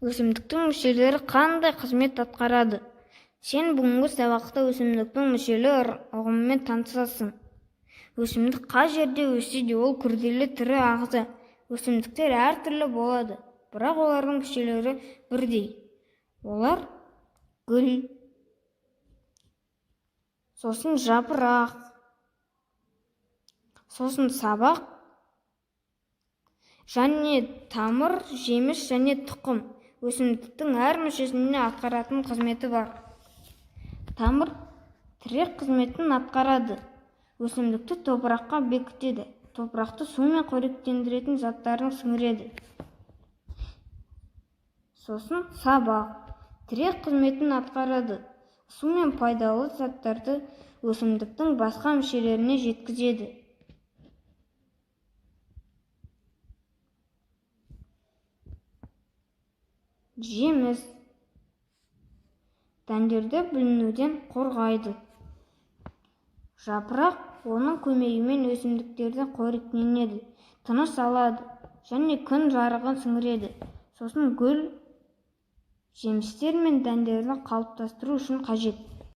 Өсімдіктің мүшелері қандай қызмет атқарады? Сен бүгінгі сабақта өсімдіктің мүшелері ұғымымен танысасың. Өсімдік қай жерде өссе де ол күрделі тірі ағза. Өсімдіктер әртүрлі болады, бірақ олардың мүшелері бірдей. Олар гүл, сосын жапырақ, сосын сабақ, және тамыр, жеміс және тұқым. Өсімдіктің әр мүшесіне атқаратын қызметі бар. Тамыр тірек қызметін атқарады. Өсімдікті топыраққа бекітеді. Топырақты сумен қоректендіретін заттарын сіңіреді. Сосын сабақ тірек қызметін атқарады. Сумен пайдалы заттарды өсімдіктің басқа мүшелеріне жеткізеді. Жеміс дәндерді бүлінуден қорғайды. Жапырақ оның көмегімен өсімдіктерден қоректенеді, тыныс алады және күн жарығын сіңіреді. Сосын гүл жемістер мен дәндерді қалыптастыру үшін қажет.